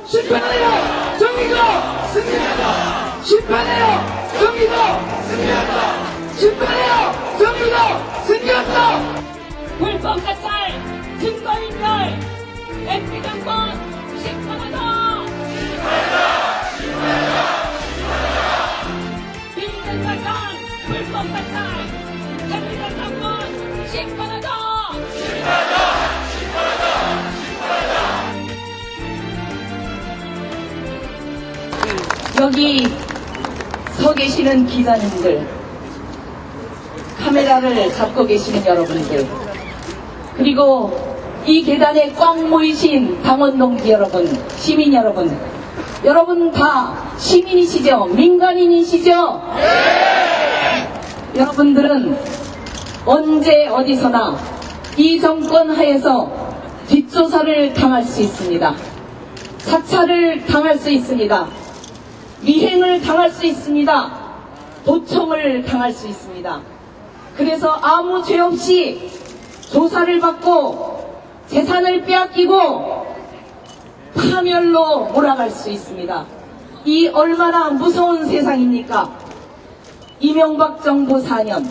심판하여 정의가 승리한다. 심판하여 정의가 승리한다. 심판하여 정의가 승리한다. 불법 사찰, 증거인멸, MB 정권 심판하다. 비리는 사상, 불법 사찰, MB 정권 심판하다. 여기 서 계시는 기자님들, 카메라를 잡고 계시는 여러분들, 그리고 이 계단에 꽉 모이신 당원 동지 여러분, 시민 여러분, 여러분 다 시민이시죠? 민간인이시죠? 네! 여러분들은 언제 어디서나 이 정권 하에서 뒷조사를 당할 수 있습니다. 사찰을 당할 수 있습니다. 미행을 당할 수 있습니다. 도청을 당할 수 있습니다. 그래서 아무 죄 없이 조사를 받고 재산을 빼앗기고 파멸로 몰아갈 수 있습니다. 이 얼마나 무서운 세상입니까? 이명박 정부 4년,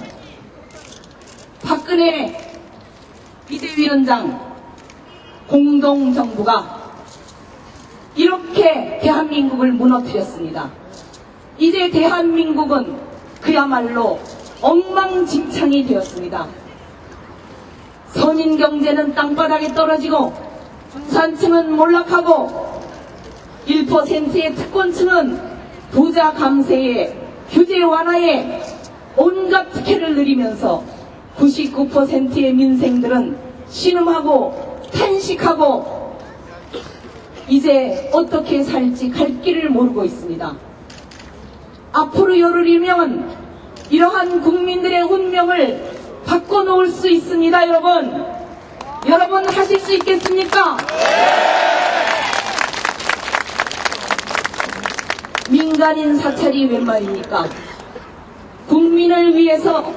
박근혜 비대위원장 공동정부가 이렇게 대한민국을 무너뜨렸습니다. 이제 대한민국은 그야말로 엉망진창이 되었습니다. 서민경제는 땅바닥에 떨어지고 중산층은 몰락하고 1%의 특권층은 부자 감세에 규제 완화에 온갖 특혜를 누리면서 99%의 민생들은 신음하고 탄식하고 이제 어떻게 살지 갈 길을 모르고 있습니다. 앞으로 열흘이면 이러한 국민들의 운명을 바꿔놓을 수 있습니다. 여러분, 여러분 하실 수 있겠습니까? 민간인 사찰이 웬 말입니까? 국민을 위해서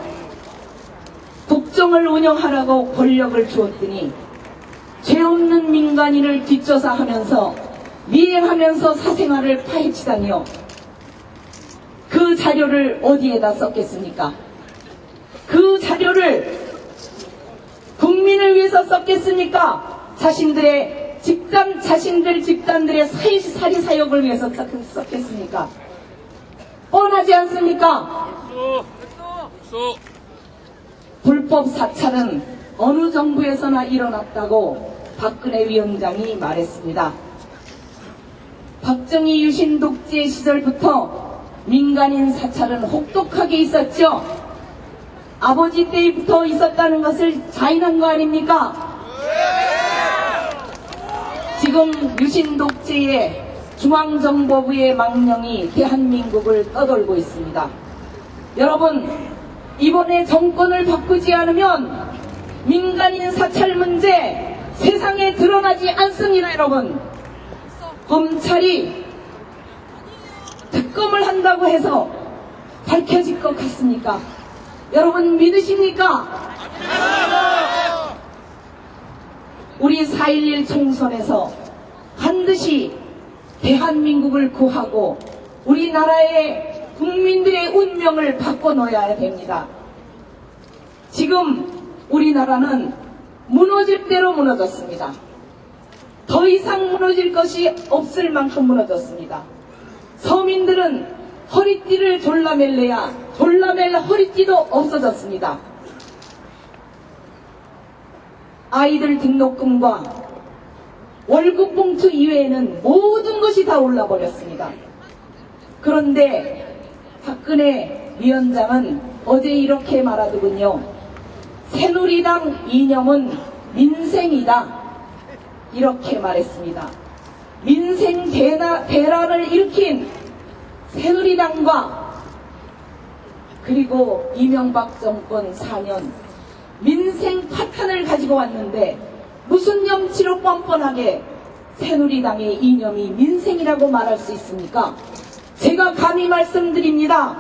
국정을 운영하라고 권력을 주었더니 죄 없는 민간인을 뒷조사하면서 미행하면서 사생활을 파헤치다니요. 그 자료를 어디에다 썼겠습니까? 그 자료를 국민을 위해서 썼겠습니까? 자신들 집단들의 사리 사욕을 위해서 썼겠습니까? 뻔하지 않습니까? 불법 사찰은 어느 정부에서나 일어났다고 박근혜 위원장이 말했습니다. 박정희 유신 독재 시절부터 민간인 사찰은 혹독하게 있었죠. 아버지 때부터 있었다는 것을 자인한 거 아닙니까? 지금 유신 독재의 중앙정보부의 망령이 대한민국을 떠돌고 있습니다. 여러분, 이번에 정권을 바꾸지 않으면 민간인 사찰 문제 세상에 드러나지 않습니다. 여러분, 검찰이 특검을 한다고 해서 밝혀질 것 같습니까? 여러분 믿으십니까? 우리 4.11 총선에서 반드시 대한민국을 구하고 우리나라의 국민들의 운명을 바꿔놓아야 됩니다. 지금 우리나라는 무너질 대로 무너졌습니다. 더 이상 무너질 것이 없을 만큼 무너졌습니다. 서민들은 허리띠를 졸라맬래야 졸라맬 허리띠도 없어졌습니다. 아이들 등록금과 월급 봉투 이외에는 모든 것이 다 올라버렸습니다. 그런데 박근혜 위원장은 어제 이렇게 말하더군요. 새누리당 이념은 민생이다. 이렇게 말했습니다. 민생 대란을 일으킨 새누리당과 그리고 이명박 정권 4년 민생 파탄을 가지고 왔는데 무슨 염치로 뻔뻔하게 새누리당의 이념이 민생이라고 말할 수 있습니까? 제가 감히 말씀드립니다.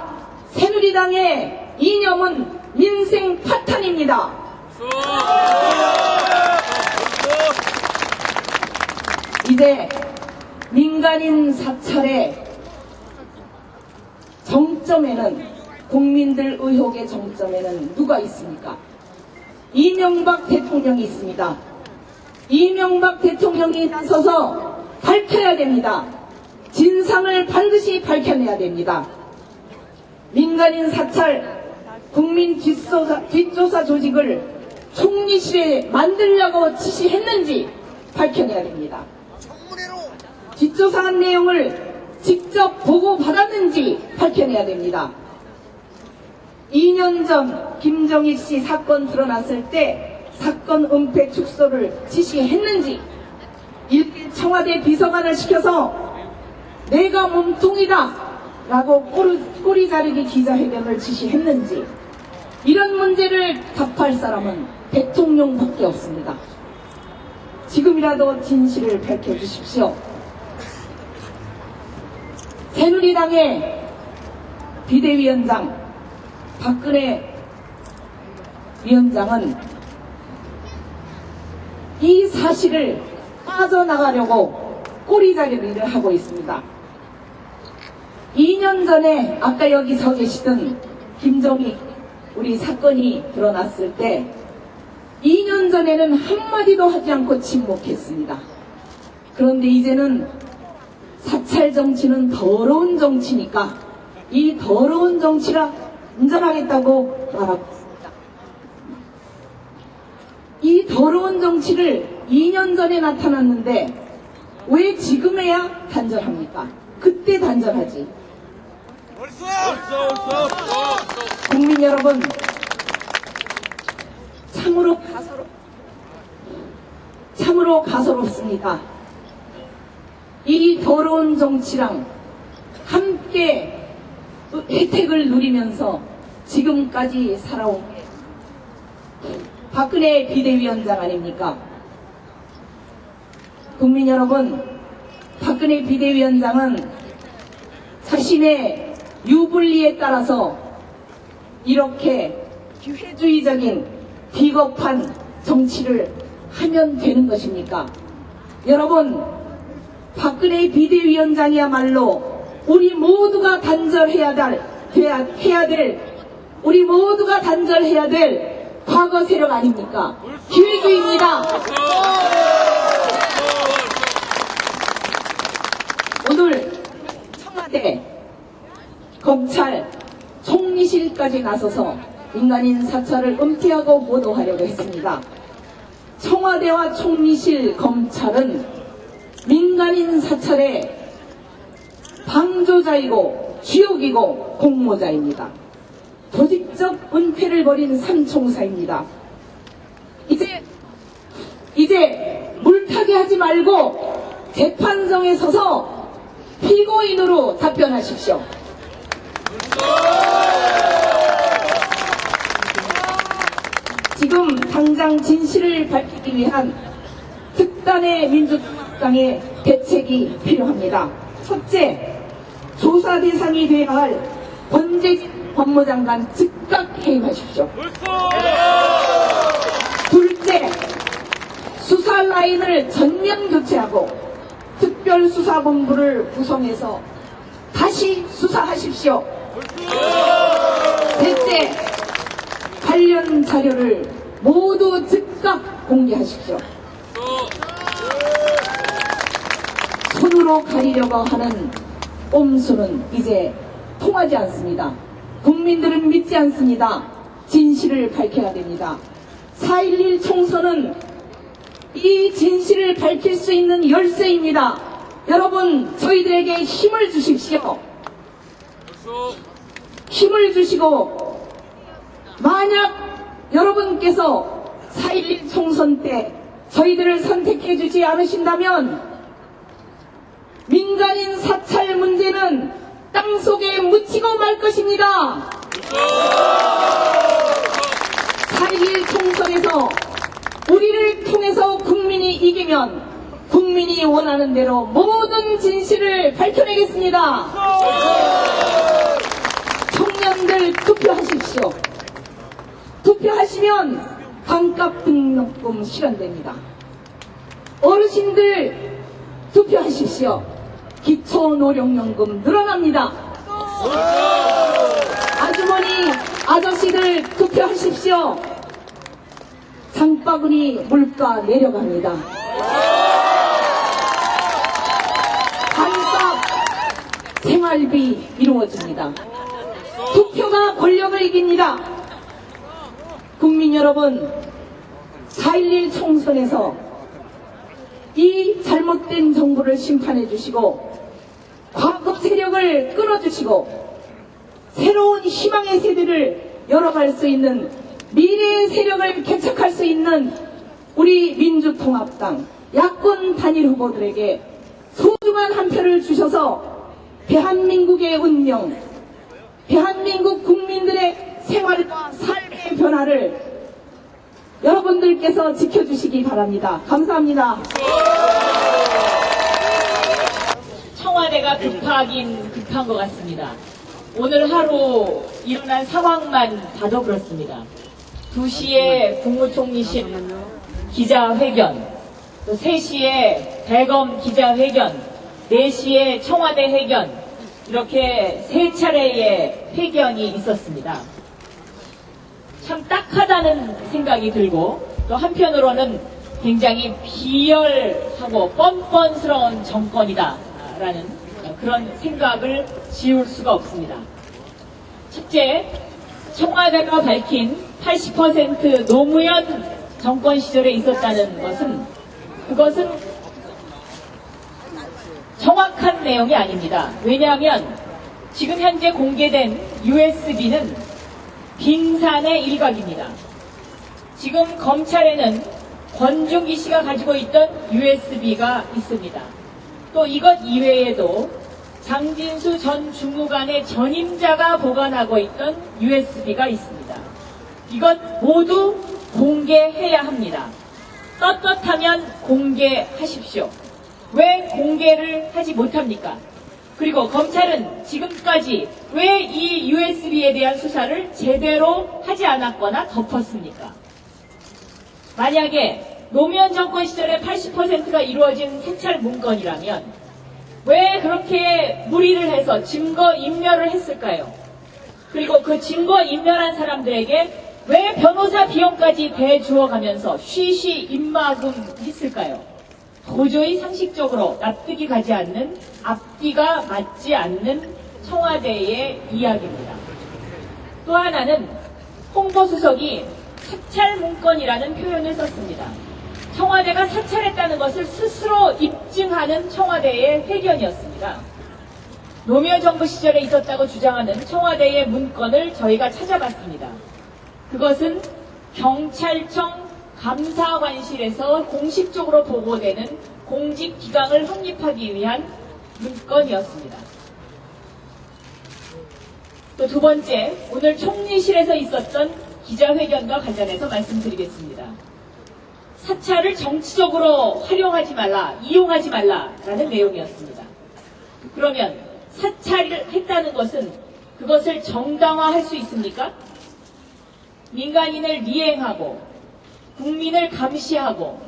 새누리당의 이념은 민생 파탄입니다. 이제 민간인 사찰의 정점에는, 국민들 의혹의 정점에는 누가 있습니까? 이명박 대통령이 있습니다. 이명박 대통령이 나서서 밝혀야 됩니다. 진상을 반드시 밝혀내야 됩니다. 민간인 사찰, 국민 뒷조사 조직을 총리실에 만들려고 지시했는지 밝혀내야 됩니다. 뒷조사한 내용을 직접 보고받았는지 밝혀내야 됩니다. 2년 전 김정일 씨 사건 드러났을 때 사건 은폐 축소를 지시했는지, 청와대 비서관을 시켜서 내가 몸통이다 라고 꼬리 자르기 기자회견을 지시했는지, 이런 문제를 답할 사람은 대통령밖에 없습니다. 지금이라도 진실을 밝혀주십시오. 새누리당의 비대위원장 박근혜 위원장은 이 사실을 빠져나가려고 꼬리자르기를 하고 있습니다. 2년 전에 아까 여기 서 계시던 김정희 우리 사건이 드러났을 때 2년 전에는 한마디도 하지 않고 침묵했습니다. 그런데 이제는 사찰 정치는 더러운 정치니까 이 더러운 정치라 인정하겠다고 말하고 있습니다. 이 더러운 정치를 2년 전에 나타났는데 왜 지금에야 단절합니까? 그때 단절하지. 국민 여러분, 참으로 가소롭습니다. 이 더러운 정치랑 함께 혜택을 누리면서 지금까지 살아온 게 박근혜 비대위원장 아닙니까? 국민 여러분, 박근혜 비대위원장은 자신의 유불리에 따라서 이렇게 기회주의적인 비겁한 정치를 하면 되는 것입니까? 여러분, 박근혜 비대위원장이야말로 우리 모두가 단절해야 될 우리 모두가 단절해야 될 과거 세력 아닙니까? 기회주의입니다. 오늘 청와대, 검찰, 총리실까지 나서서 민간인 사찰을 은폐하고 보도하려고 했습니다. 청와대와 총리실, 검찰은 민간인 사찰의 방조자이고 쥐욕이고 공모자입니다. 조직적 은폐를 벌인 삼총사입니다. 이제 물타기 하지 말고 재판정에 서서 피고인으로 답변하십시오. 지금 당장 진실을 밝히기 위한 특단의 민주당의 대책이 필요합니다. 첫째, 조사 대상이 되어야 할 권재진 법무장관 즉각 해임하십시오. 둘째, 수사 라인을 전면 교체하고 특별수사본부를 구성해서 다시 수사하십시오. 셋째, 관련 자료를 모두 즉각 공개하십시오. 손으로 가리려고 하는 꼼수는 이제 통하지 않습니다. 국민들은 믿지 않습니다. 진실을 밝혀야 됩니다. 4.11 총선은 이 진실을 밝힐 수 있는 열쇠입니다. 여러분, 저희들에게 힘을 주십시오. 힘을 주시고, 만약 여러분께서 4.11 총선 때 저희들을 선택해 주지 않으신다면 민간인 사찰 문제는 땅속에 묻히고 말 것입니다. 4.11 총선에서 우리를 통해서 국민이 이기면 국민이 원하는 대로 모든 진실을 밝혀내겠습니다. 청년들 투표하십시오. 투표하시면 반값 등록금 실현됩니다. 어르신들 투표하십시오. 기초노령연금 늘어납니다. 아주머니, 아저씨들 투표하십시오. 장바구니 물가 내려갑니다. 반값 생활비 이루어집니다. 투표가 권력을 이깁니다. 국민 여러분, 4.11 총선에서 이 잘못된 정부를 심판해 주시고 과거 세력을 끊어주시고 새로운 희망의 세대를 열어갈 수 있는 미래의 세력을 개척할 수 있는 우리 민주통합당 야권 단일 후보들에게 소중한 한 표를 주셔서 대한민국의 운명, 대한민국 국민들의 생활과 삶의 변화를 여러분들께서 지켜주시기 바랍니다. 감사합니다. 청와대가 급하긴 급한 것 같습니다. 오늘 하루 일어난 상황만 봐도 그렇습니다. 2시에 국무총리실 기자회견, 또 3시에 대검 기자회견, 4시에 청와대 회견, 이렇게 3차례의 회견이 있었습니다. 참 딱하다는 생각이 들고 또 한편으로는 굉장히 비열하고 뻔뻔스러운 정권이다라는 그런 생각을 지울 수가 없습니다. 첫째, 청와대가 밝힌 80% 노무현 정권 시절에 있었다는 것은 그것은 정확한 내용이 아닙니다. 왜냐하면 지금 현재 공개된 USB는 빙산의 일각입니다. 지금 검찰에는 권중기 씨가 가지고 있던 USB가 있습니다. 또 이것 이외에도 장진수 전 주무관의 전임자가 보관하고 있던 USB가 있습니다. 이것 모두 공개해야 합니다. 떳떳하면 공개하십시오. 왜 공개를 하지 못합니까? 그리고 검찰은 지금까지 왜 이 USB에 대한 수사를 제대로 하지 않았거나 덮었습니까? 만약에 노무현 정권 시절에 80%가 이루어진 사찰 문건이라면 왜 그렇게 무리를 해서 증거 인멸을 했을까요? 그리고 그 증거 인멸한 사람들에게 왜 변호사 비용까지 대주어 가면서 쉬쉬 입막음 했을까요? 도저히 상식적으로 납득이 가지 않는, 앞뒤가 맞지 않는 청와대의 이야기입니다. 또 하나는 홍보수석이 사찰 문건이라는 표현을 썼습니다. 청와대가 사찰했다는 것을 스스로 입증하는 청와대의 회견이었습니다. 노무현 정부 시절에 있었다고 주장하는 청와대의 문건을 저희가 찾아봤습니다. 그것은 경찰청 감사관실에서 공식적으로 보고되는 공직기강을 확립하기 위한 문건이었습니다. 또 두 번째, 오늘 총리실에서 있었던 기자회견과 관련해서 말씀드리겠습니다. 사찰을 정치적으로 활용하지 말라, 이용하지 말라라는 내용이었습니다. 그러면 사찰을 했다는 것은 그것을 정당화할 수 있습니까? 민간인을 미행하고 국민을 감시하고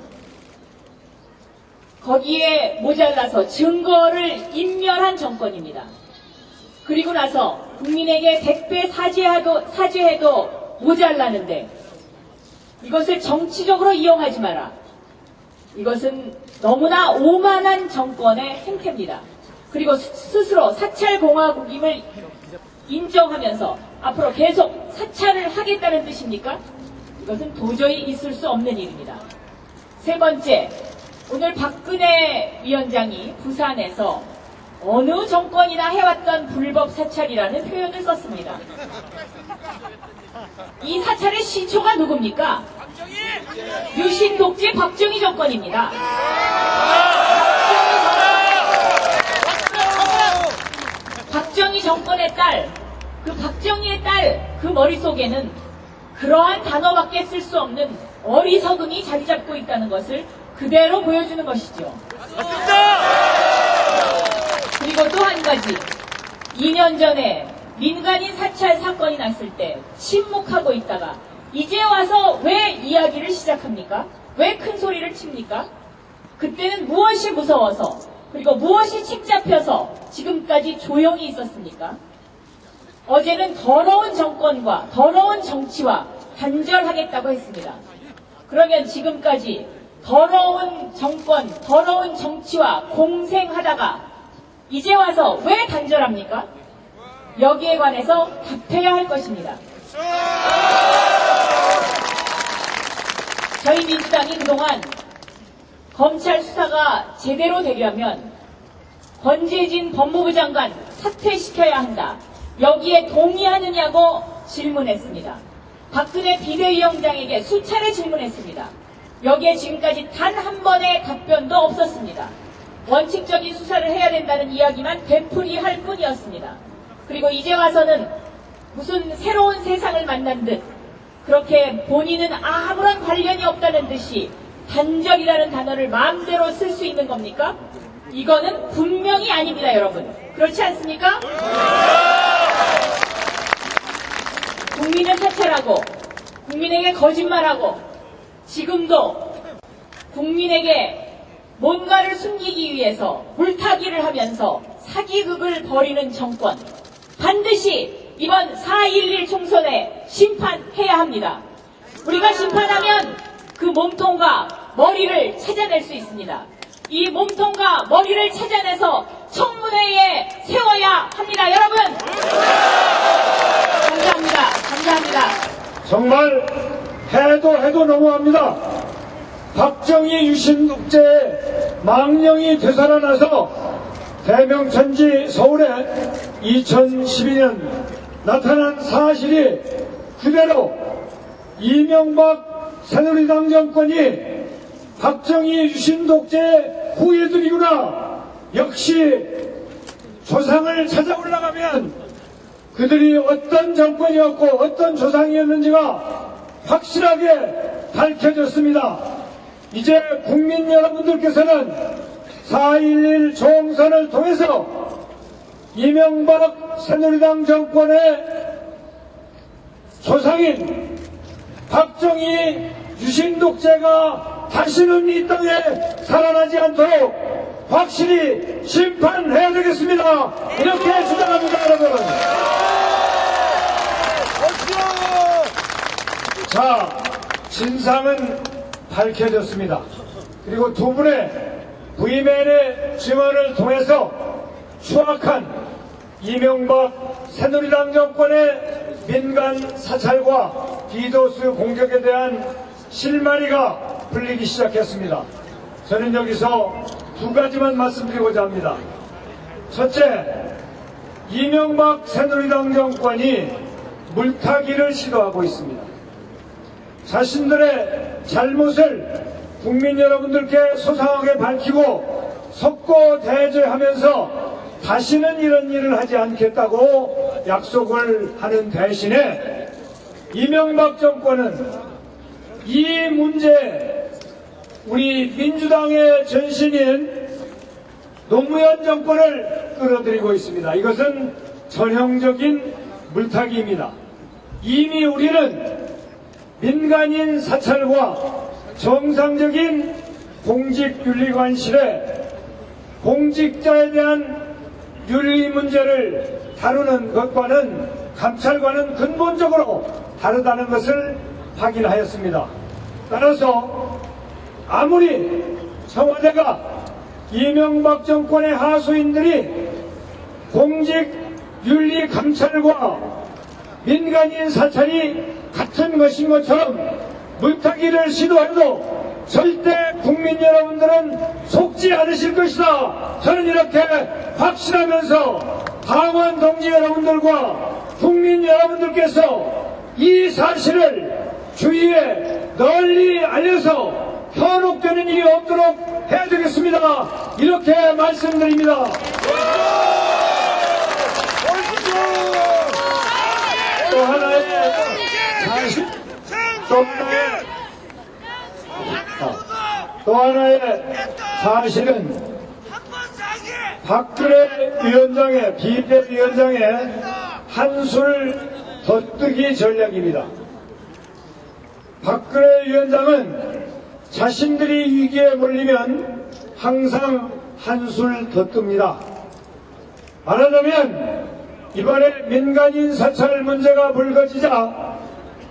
거기에 모자라서 증거를 인멸한 정권입니다. 그리고 나서 국민에게 100배 사죄해도 모자라는데 이것을 정치적으로 이용하지 마라. 이것은 너무나 오만한 정권의 행태입니다. 그리고 스스로 사찰공화국임을 인정하면서 앞으로 계속 사찰을 하겠다는 뜻입니까? 이것은 도저히 있을 수 없는 일입니다. 세 번째, 오늘 박근혜 위원장이 부산에서 어느 정권이나 해왔던 불법 사찰이라는 표현을 썼습니다. 이 사찰의 시초가 누굽니까? 유신 독재 박정희 정권입니다. 박정희 정권의 딸, 그 박정희의 딸, 그 머릿속에는 그러한 단어밖에 쓸 수 없는 어리석음이 자리 잡고 있다는 것을 그대로 보여주는 것이죠. 그리고 또 한 가지, 2년 전에 민간인 사찰 사건이 났을 때 침묵하고 있다가 이제 와서 왜 이야기를 시작합니까? 왜 큰 소리를 칩니까? 그때는 무엇이 무서워서 그리고 무엇이 책 잡혀서 지금까지 조용히 있었습니까? 어제는 더러운 정권과 더러운 정치와 단절하겠다고 했습니다. 그러면 지금까지 더러운 정권, 더러운 정치와 공생하다가 이제 와서 왜 단절합니까? 여기에 관해서 답해야 할 것입니다. 저희 민주당이 그동안 검찰 수사가 제대로 되려면 권재진 법무부 장관 사퇴시켜야 한다. 여기에 동의하느냐고 질문했습니다. 박근혜 비대위원장에게 수차례 질문했습니다. 여기에 지금까지 단 한 번의 답변도 없었습니다. 원칙적인 수사를 해야 된다는 이야기만 되풀이할 뿐이었습니다. 그리고 이제 와서는 무슨 새로운 세상을 만난 듯 그렇게 본인은 아무런 관련이 없다는 듯이 단절이라는 단어를 마음대로 쓸 수 있는 겁니까? 이거는 분명히 아닙니다, 여러분. 그렇지 않습니까? 국민을 사찰하고 국민에게 거짓말하고 지금도 국민에게 뭔가를 숨기기 위해서 물타기를 하면서 사기극을 벌이는 정권, 반드시 이번 4.11 총선에 심판해야 합니다. 우리가 심판하면 그 몸통과 머리를 찾아낼 수 있습니다. 이 몸통과 머리를 찾아내서 청문회에 세워야 합니다. 여러분! 감사합니다. 감사합니다. 정말 해도 너무합니다. 박정희 유신 독재에 망령이 되살아나서 대명천지 서울에 2012년 나타난 사실이 그대로 이명박 새누리당 정권이 박정희 유신 독재의 후예들이구나. 역시 조상을 찾아 올라가면 그들이 어떤 정권이었고 어떤 조상이었는지가 확실하게 밝혀졌습니다. 이제 국민 여러분들께서는 4.11 총선을 통해서 이명박 새누리당 정권의 조상인 박정희 유신 독재가 다시는 이 땅에 살아나지 않도록 확실히 심판해야 되겠습니다. 이렇게 주장합니다, 여러분. 자, 진상은 밝혀졌습니다. 그리고 두 분의 부임의 증언을 통해서 추악한 이명박 새누리당 정권의 민간 사찰과 디도스 공격에 대한 실마리가 풀리기 시작했습니다. 저는 여기서 두 가지만 말씀드리고자 합니다. 첫째, 이명박 새누리당 정권이 물타기를 시도하고 있습니다. 자신들의 잘못을 국민 여러분들께 소상하게 밝히고 속고대죄하면서 다시는 이런 일을 하지 않겠다고 약속을 하는 대신에 이명박 정권은 이 문제에 우리 민주당의 전신인 노무현 정권을 끌어들이고 있습니다. 이것은 전형적인 물타기입니다. 이미 우리는 민간인 사찰과 정상적인 공직윤리관실에 공직자에 대한 윤리 문제를 다루는 것과는 감찰과는 근본적으로 다르다는 것을 확인하였습니다. 따라서 아무리 청와대가 이명박 정권의 하수인들이 공직윤리 감찰과 민간인 사찰이 같은 것인 것처럼 물타기를 시도해도 절대 국민 여러분들은 속지 않으실 것이다. 저는 이렇게 확신하면서 당원 동지 여러분들과 국민 여러분들께서 이 사실을 주위에 널리 알려서 현혹되는 일이 없도록 해야 되겠습니다. 이렇게 말씀드립니다. 또 하나의 사실, 또 하나의 사실은 박근혜 위원장의 비대위원장의 한술 덧뜨기 전략입니다. 박근혜 위원장은 자신들이 위기에 몰리면 항상 한술 덧뜹니다. 말하자면 이번에 민간인 사찰 문제가 불거지자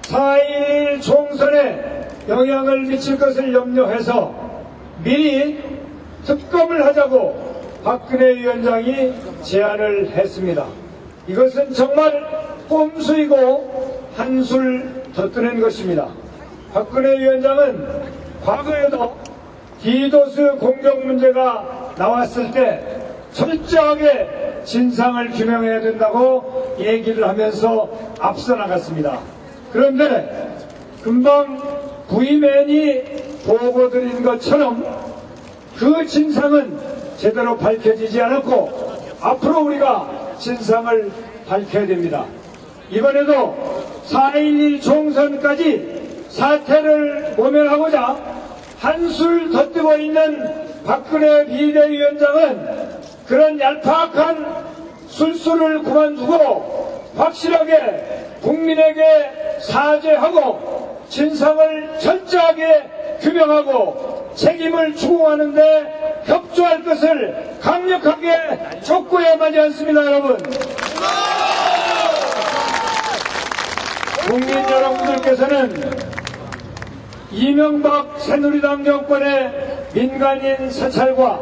4.11 총선에 영향을 미칠 것을 염려해서 미리 특검을 하자고 박근혜 위원장이 제안을 했습니다. 이것은 정말 꼼수이고 한술 더 뜨는 것입니다. 박근혜 위원장은 과거에도 디도스 공격 문제가 나왔을 때 철저하게 진상을 규명해야 된다고 얘기를 하면서 앞서 나갔습니다. 그런데 금방 부임맨이 보고드린 것처럼 그 진상은 제대로 밝혀지지 않았고 앞으로 우리가 진상을 밝혀야 됩니다. 이번에도 4.11 총선까지 사태를 모면하고자 한술 더 뜨고 있는 박근혜 비대위원장은 그런 얄팍한 술수를 그만두고 확실하게 국민에게 사죄하고 진상을 철저하게 규명하고 책임을 추궁하는 데 협조할 것을 강력하게 촉구해야 하지 않습니다, 여러분. 국민 여러분들께서는 이명박 새누리당 정권의 민간인 사찰과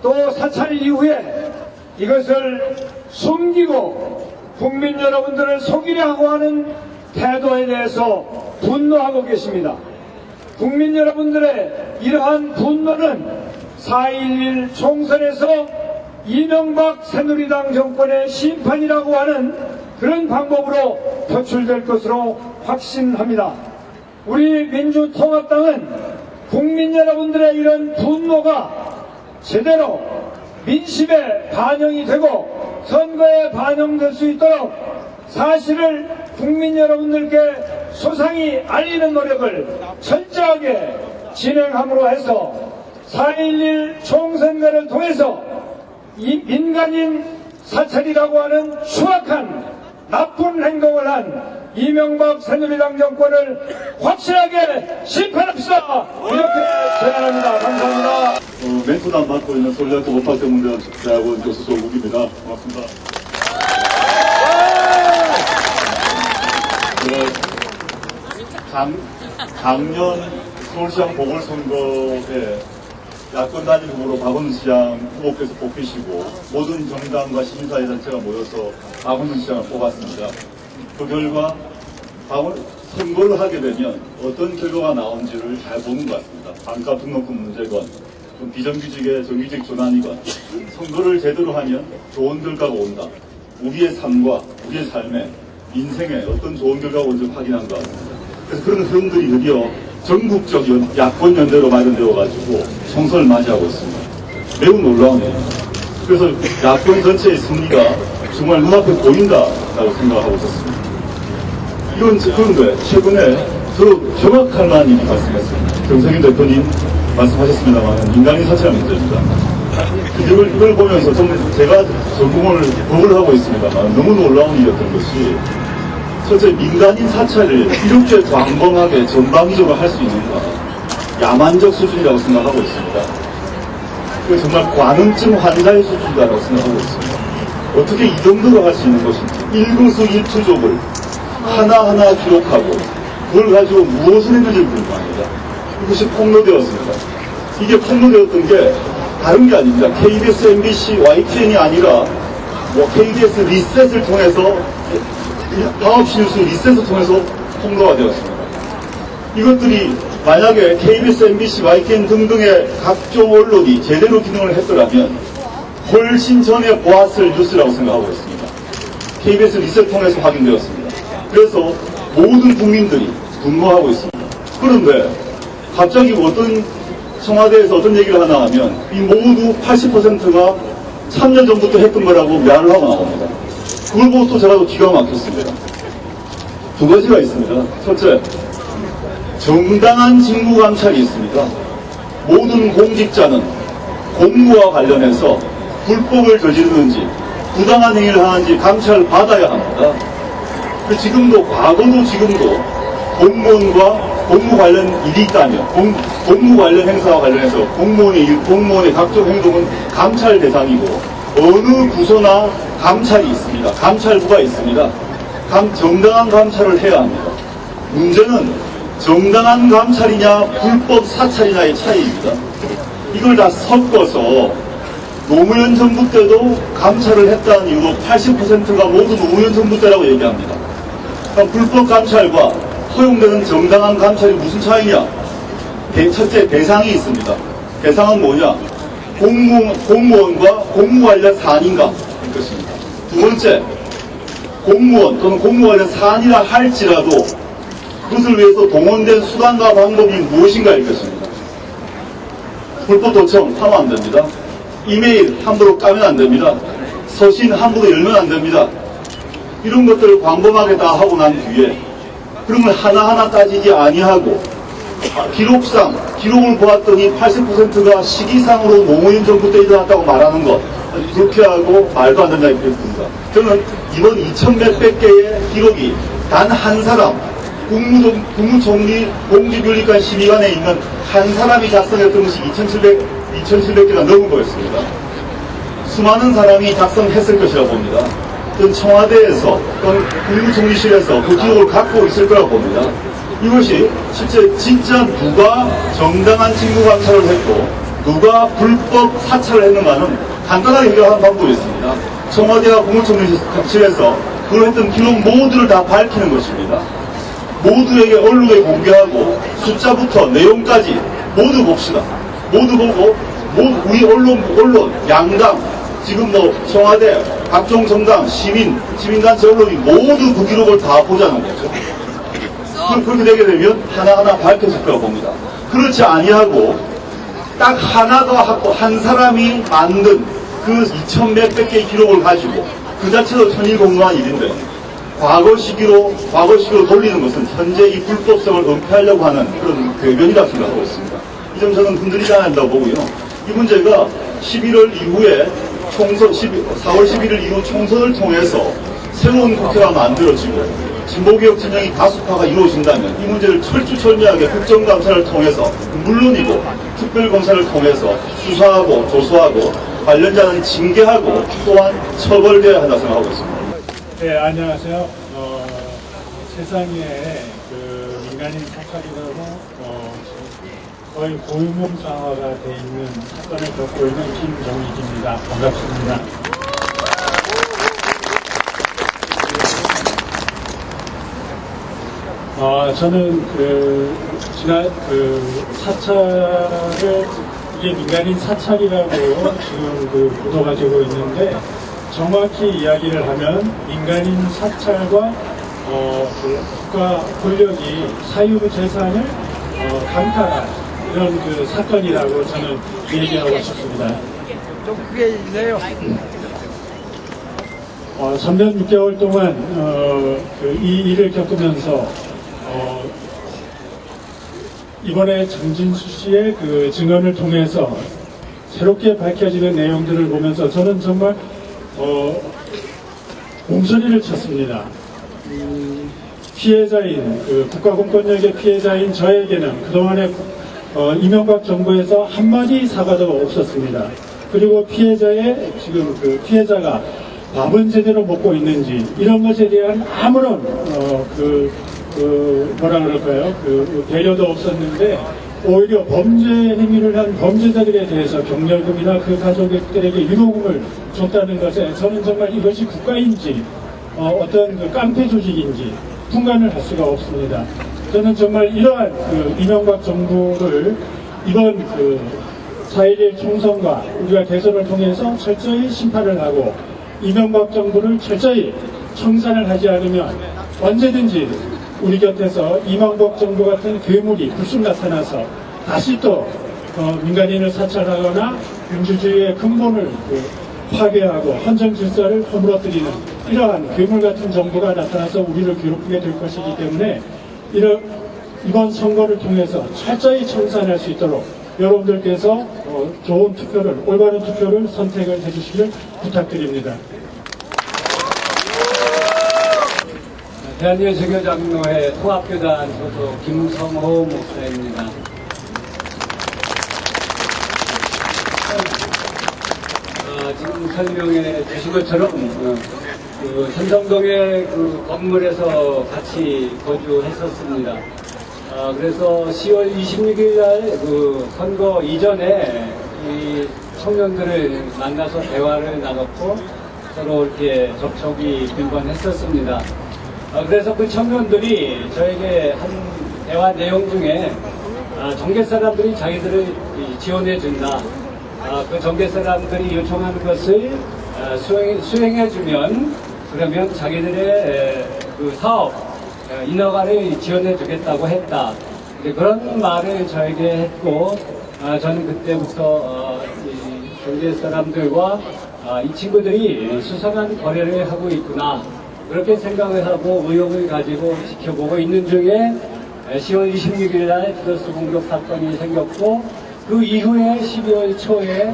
또 사찰 이후에 이것을 숨기고 국민 여러분들을 속이려고 하는 태도에 대해서 분노하고 계십니다. 국민 여러분들의 이러한 분노는 4.11 총선에서 이명박 새누리당 정권의 심판이라고 하는 그런 방법으로 표출될 것으로 확신합니다. 우리 민주통합당은 국민 여러분들의 이런 분노가 제대로 민심에 반영이 되고 선거에 반영될 수 있도록 사실을 국민 여러분들께 소상히 알리는 노력을 철저하게 진행함으로 해서 4.11 총선거를 통해서 이 민간인 사찰이라고 하는 추악한 나쁜 행동을 한 이명박 새누리당 정권을 확실하게 심판합시다. 이렇게 제안합니다. 감사합니다. 멘토단 맡고 있는 서울대학교 법학전문대학원 교수 조국입니다. 고맙습니다. 작년 서울시장 보궐선거에 야권 단일 후보로 박원순 시장 후보께서 뽑히시고 모든 정당과 시민사회단체가 모여서 박원순 시장을 뽑았습니다. 그 결과 선거를 하게 되면 어떤 결과가 나온지를 잘 보는 것 같습니다. 반값 등록금 문제건 비정규직의 정규직 전환이건 선거를 제대로 하면 좋은 결과가 온다. 우리의 삶과 우리의 삶에 인생에 어떤 좋은 결과가 온지 확인한 것 같습니다. 그래서 그런 흐름들이 드디어 전국적 야권 연대로 마련되어가지고 총선을 맞이하고 있습니다. 매우 놀라우네요. 그래서 야권 전체의 승리가 정말 눈앞에 보인다라고 생각하고 있었습니다. 그런데 최근에 저도 경악할 만한 일이 발생했습니다. 정세균 대표님 말씀하셨습니다만 민간인 사찰 문제입니다. 이걸 보면서 제가 전공을 법을 하고 있습니다만 너무 놀라운 일이었던 것이 첫째 민간인 사찰을 이렇게 광범하게 전방위적으로 할 수 있는가 야만적 수준이라고 생각하고 있습니다. 정말 관음증 환자의 수준이라고 생각하고 있습니다. 어떻게 이 정도로 할 수 있는 것인지 일거수일투족을 하나하나 기록하고 그걸 가지고 무엇을 했는지 궁금합니다. 이것이 폭로되었습니다. 이게 폭로되었던 게 다른 게 아닙니다. KBS, MBC, YTN이 아니라 KBS 리셋을 통해서 방업시 뉴스 리셋을 통해서 폭로가 되었습니다. 이것들이 만약에 KBS, MBC, YTN 등등의 각종 언론이 제대로 기능을 했더라면 훨씬 전에 보았을 뉴스라고 생각하고 있습니다. KBS 리셋을 통해서 확인되었습니다. 그래서 모든 국민들이 분노하고 있습니다. 그런데 갑자기 청와대에서 어떤 얘기를 하나 하면 이 모두 80%가 3년 전부터 했던 거라고 말을 하고 나옵니다. 그걸 보고 또 제가 기가 막혔습니다. 두 가지가 있습니다. 첫째, 정당한 직무 감찰이 있습니다. 모든 공직자는 공무와 관련해서 불법을 저지르는지 부당한 행위를 하는지 감찰을 받아야 합니다. 지금도 과거도 지금도 공무원과 공무 관련 일이 있다면 공무 관련 행사와 관련해서 공무원의 각종 행동은 감찰 대상이고 어느 부서나 감찰이 있습니다. 감찰부가 있습니다. 정당한 감찰을 해야 합니다. 문제는 정당한 감찰이냐 불법 사찰이냐의 차이입니다. 이걸 다 섞어서 노무현 정부 때도 감찰을 했다는 이유로 80%가 모두 노무현 정부 때라고 얘기합니다. 그럼 불법 감찰과 허용되는 정당한 감찰이 무슨 차이냐? 첫째, 대상이 있습니다. 대상은 뭐냐? 공무원과 공무 관련 사안인가? 일 것입니다. 두 번째, 공무원 또는 공무 관련 사안이라 할지라도 그것을 위해서 동원된 수단과 방법이 무엇인가일 것입니다. 불법 도청 하면 안 됩니다. 이메일 함부로 까면 안 됩니다. 서신 함부로 열면 안 됩니다. 이런 것들을 광범하게 다 하고 난 뒤에 그런 걸 하나하나 따지지 아니하고 기록을 보았더니 80%가 시기상으로 노무현 정부 때 일어났다고 말하는 것 불쾌하고 말도 안 된다 이렇게 듭니다. 저는 이번 2,100몇 개의 기록이 단 한 사람 국무총리 공직윤리관 심의관에 있는 한 사람이 작성했던 것이 2,700개가 넘은 거였습니다. 수많은 사람이 작성했을 것이라고 봅니다. 전 청와대에서 또는 국무총리실에서 그 기록을 갖고 있을 거라고 봅니다. 이것이 실제 진짜 누가 정당한 직무 감찰을 했고 누가 불법 사찰을 했는가는 간단하게 해결하는 방법이 있습니다. 청와대와 국무총리실에서 그걸 했던 기록 모두를 다 밝히는 것입니다. 모두에게 언론에 공개하고 숫자부터 내용까지 모두 봅시다. 모두 보고 우리 언론 양당 지금 청와대 각종 정당 시민단체 언론이 모두 그 기록을 다 보자는 거죠. 그렇게 되게 되면 하나하나 밝혀질 거라고 봅니다. 그렇지 아니하고 딱 하나가 하고 한 사람이 만든 그 2,100몇 개의 기록을 가지고 그 자체도 천일공노한 일인데 과거 시기로 돌리는 것은 현재 이 불법성을 은폐하려고 하는 그런 궤변이라고 생각하고 있습니다. 이 점 저는 흔들리지 않아야 한다고 보고요. 이 문제가 11월 이후에 4월 11일 이후 총선을 통해서 새로운 국회가 만들어지고 진보개혁 진영이 다수파가 이루어진다면 이 문제를 철두철미하게 국정감사를 통해서 물론이고 특별검사를 통해서 수사하고 조사하고 관련자는 징계하고 또한 처벌돼야 한다고 생각하고 있습니다. 네, 안녕하세요. 세상에 그 민간인 사찰이라고 거의 고유명사화가 돼 있는 사건을 겪고 있는 김정익입니다. 반갑습니다. 저는 지난 사찰을 이게 민간인 사찰이라고 지금 보도가 되고 있는데 정확히 이야기를 하면 민간인 사찰과 국가 권력이 사유 재산을 강탈한 이런 사건이라고 저는 얘기하고 싶습니다. 좀 크게 해주세요. 3년 6개월 동안 이 일을 겪으면서 이번에 정진수 씨의 그 증언을 통해서 새롭게 밝혀지는 내용들을 보면서 저는 정말 몸소리를 쳤습니다. 피해자인 국가공권력의 피해자인 저에게는 그동안에 이명박 정부에서 한마디 사과도 없었습니다. 그리고 피해자의 지금 피해자가 밥은 제대로 먹고 있는지 이런 것에 대한 아무런 뭐라 그럴까요? 배려도 없었는데 오히려 범죄 행위를 한 범죄자들에 대해서 경렬금이나 그 가족들에게 위로금을 줬다는 것에 저는 정말 이것이 국가인지 어떤 깡패 조직인지 분간을 할 수가 없습니다. 저는 정말 이러한 이명박 정부를 이번 4.11 총선과 우리가 대선을 통해서 철저히 심판을 하고 이명박 정부를 철저히 청산을 하지 않으면 언제든지 우리 곁에서 이명박 정부 같은 괴물이 불쑥 나타나서 다시 또 민간인을 사찰하거나 민주주의의 근본을 파괴하고 헌정 질서를 허물어뜨리는 이러한 괴물 같은 정부가 나타나서 우리를 괴롭히게 될 것이기 때문에 이번 선거를 통해서 철저히 청산할 수 있도록 여러분들께서 좋은 투표를, 올바른 투표를 선택을 해주시길 부탁드립니다. 대한예수교장로회 통합교단 소속 김성호 목사입니다. 지금 방금 설명해 주신 것처럼 그 삼성동의 그 건물에서 같이 거주했었습니다. 그래서 10월 26일 날 그 선거 이전에 이 청년들을 만나서 대화를 나눴고 서로 이렇게 접촉이 빈번했었습니다. 그래서 그 청년들이 저에게 한 대화 내용 중에 정계 사람들이 자기들을 지원해준다. 그 정계 사람들이 요청하는 것을 수행해주면 그러면 자기들의 그 사업 인허가를 지원해주겠다고 했다. 그런 말을 저에게 했고 저는 그때부터 이 정계 사람들과 이 친구들이 수상한 거래를 하고 있구나. 그렇게 생각을 하고 의혹을 가지고 지켜보고 있는 중에 10월 26일 날 디도스 공격 사건이 생겼고 그 이후에 12월 초에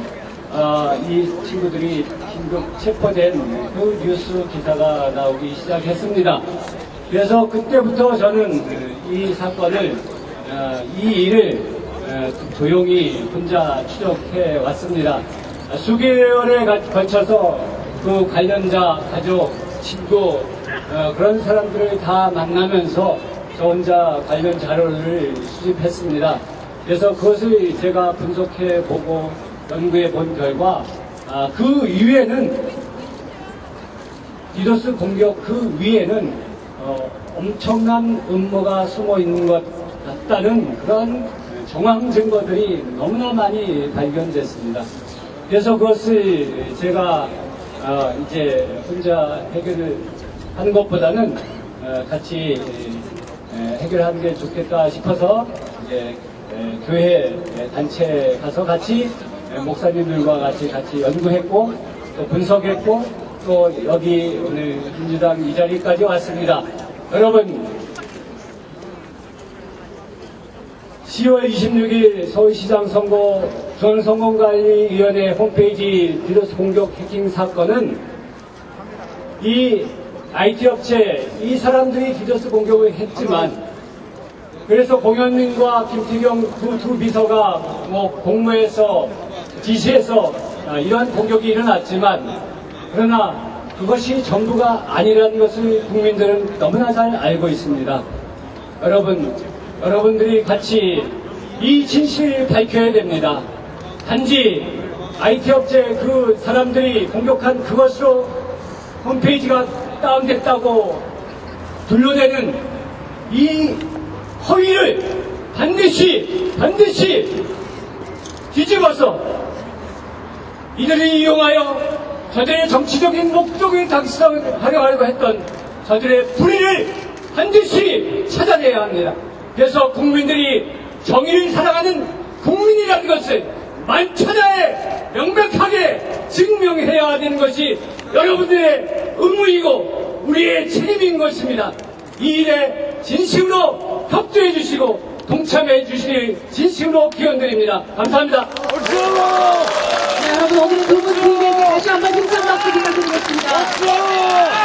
이 친구들이 긴급 체포된 그 뉴스 기사가 나오기 시작했습니다. 그래서 그때부터 저는 이 사건을 이 일을 조용히 혼자 추적해 왔습니다. 수개월에 걸쳐서 그 관련자, 가족, 친구 그런 사람들을 다 만나면서 저 혼자 관련 자료를 수집했습니다. 그래서 그것을 제가 분석해 보고 연구해 본 결과 그 위에는 디도스 공격 그 위에는 엄청난 음모가 숨어 있는 것 같다는 그런 정황 증거들이 너무나 많이 발견됐습니다. 그래서 그것을 제가 이제 혼자 해결을 하는 것보다는 같이 해결하는 게 좋겠다 싶어서 이제 교회 단체 가서 같이 목사님들과 같이 연구했고 또 분석했고 또 여기 오늘 민주당 이 자리까지 왔습니다. 여러분 10월 26일 서울시장 선거 중앙선거관리위원회 홈페이지 디도스 공격 해킹 사건은 이 IT 업체 이 사람들이 디도스 공격을 했지만 그래서 공현민과 김태경 두 비서가 공모해서 지시해서 이러한 공격이 일어났지만 그러나 그것이 전부가 아니라는 것을 국민들은 너무나 잘 알고 있습니다. 여러분들이 같이 이 진실을 밝혀야 됩니다. 단지 IT 업체 그 사람들이 공격한 그것으로 홈페이지가 다운됐다고 둘러대는 이 허위를 반드시 뒤집어서 이들이 이용하여 저들의 정치적인 목적을 달성하려고 했던 저들의 불의를 반드시 찾아내야 합니다. 그래서 국민들이 정의를 사랑하는 국민이라는 것을 만천하에 명백하게 증명해야 되는 것이 여러분들의 의무이고 우리의 책임인 것입니다. 이 일에 진심으로 협조해 주시고 동참해 주시길 진심으로 기원드립니다. 감사합니다. 네, 여러분 오늘 두 분 팀에게 다시 한번 힘찬 박수 부탁드리겠습니다.